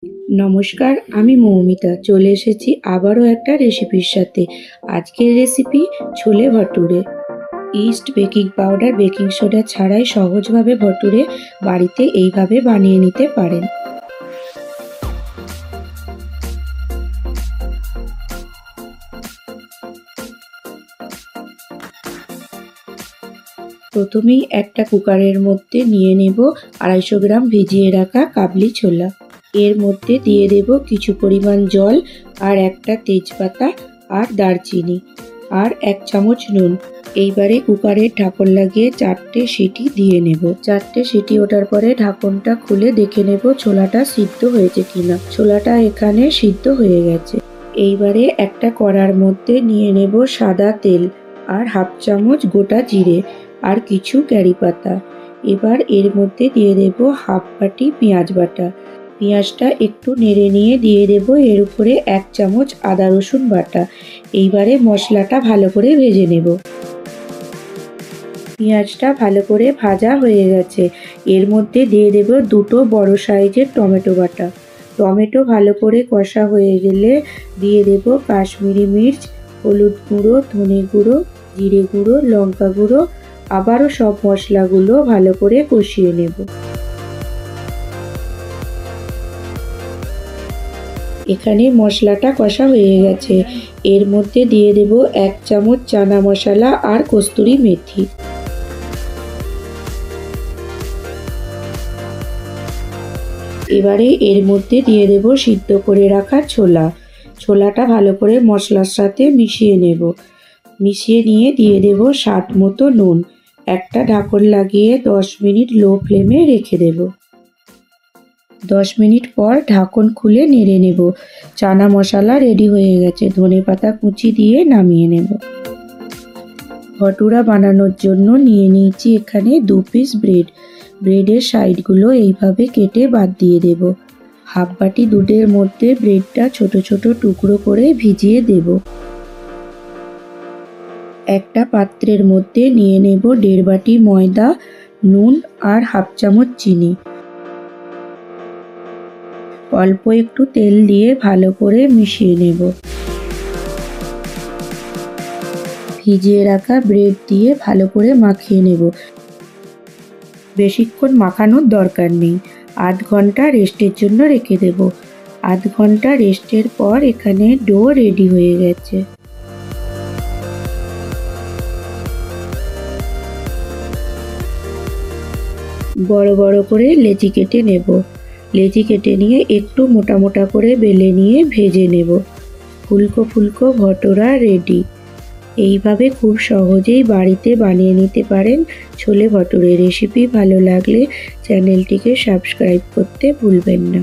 নমস্কার, আমি মৌমিতা চলে এসেছি আবারও একটা রেসিপির সাথে। আজকের recipe chole bhature. Yeast, baking powder, baking soda ছাড়াই সহজভাবে ভটুরে বাড়িতে এইভাবে বানিয়ে নিতে পারেন। প্রথমেই একটা কুকারের মধ্যে নিয়ে নেব 250 গ্রাম ভিজিয়ে রাখা কাবলি ছোলা। এর মধ্যে দিয়ে দেব কিছু পরিমাণ জল আর একটা তেজপাতা আর দারচিনি আর 1 চামচ নুন। এইবারে কুকারের ঢাকন লাগিয়ে 4টে সিটি দিয়ে নেব। 4টে সিটি ওঠার পরে ঢাকনটা খুলে দেখে নেব ছোলাটা সিদ্ধ হয়েছে কিনা। ছোলাটা এখানে সিদ্ধ হয়ে গেছে। এইবারে একটা কড়ার মধ্যে নিয়ে নেব সাদা তেল আর 1/2 চামচ গোটা জিরে আর কিছু কারি পাতা। এবার এর মধ্যে দিয়ে দেব 1/2 বাটি পেঁয়াজ বাটা। পেঁয়াজটা একটু নেড়ে নিয়ে দিয়ে দেব এর উপরে 1 চামচ আদা রসুন বাটা। এইবারে মশলাটা ভালো করে ভেজে নেব। পেঁয়াজটা ভালো করে ভাজা হয়ে গেছে। এর মধ্যে দিয়ে দেব 2টো বড় সাইজের টমেটো বাটা। টমেটো ভালো করে কষা হয়ে গেলে দিয়ে দেব কাশ্মীরি মির্চ, হলুদ গুঁড়ো, ধনে গুঁড়ো, জিরে গুঁড়ো, লঙ্কা গুঁড়ো। আবারও সব মশলাগুলো ভালো করে কষিয়ে নেব। এখানে মশলাটা কষা হয়ে গেছে। এর মধ্যে দিয়ে দেব 1 চামচ চানা মশলা আর কস্তুরি মেথি। এবারে এর মধ্যে দিয়ে দেব সিদ্ধ করে রাখা ছোলা। ছোলাটা ভালো করে মশলার সাথে মিশিয়ে নেব। মিশিয়ে নিয়ে দিয়ে দেব স্বাদ মতো নুন। একটা ঢাকন লাগিয়ে 10 মিনিট লো ফ্লেমে রেখে দেব। 10 মিনিট পর ঢাকন খুলে নেড়ে নেব। চানা মশলা রেডি হয়ে গেছে। ধনেপাতা কুচি দিয়ে নামিয়ে নেব। ভটুরা বানানোর জন্য নিয়ে নিয়েছি এখানে 2 পিস ব্রেড। ব্রেডের সাইডগুলো এইভাবে কেটে বাদ দিয়ে দেব। 1/2 বাটি দুধের মধ্যে ব্রেডটা ছোট ছোট টুকরো করে ভিজিয়ে দেব। একটা পাত্রের মধ্যে নিয়ে নেব 1.5 বাটি ময়দা, নুন আর 1/2 চামচ চিনি। অল্প একটু তেল দিয়ে ভালো করে মিশিয়ে নেব। ভিজিয়ে রাখা ব্রেড দিয়ে ভালো করে মাখিয়ে নেব। বেশিক্ষণ মাখানোর দরকার নেই। আধ ঘন্টা রেস্টের জন্য রেখে দেব। আধ ঘন্টা রেস্টের পর এখানে ডো রেডি হয়ে গেছে। বড় বড় করে লেচি কেটে নেব। লেচি কেটে নিয়ে একটু মোটা মোটা করে বেলে নিয়ে ভেজে নেব। ফুলকো ফুলকো ভটুরা রেডি। এইভাবে খুব সহজেই বাড়িতে বানিয়ে নিতে পারেন ছোলে ভটুরে। রেসিপি ভালো লাগলে চ্যানেলটিকে সাবস্ক্রাইব করতে ভুলবেন না।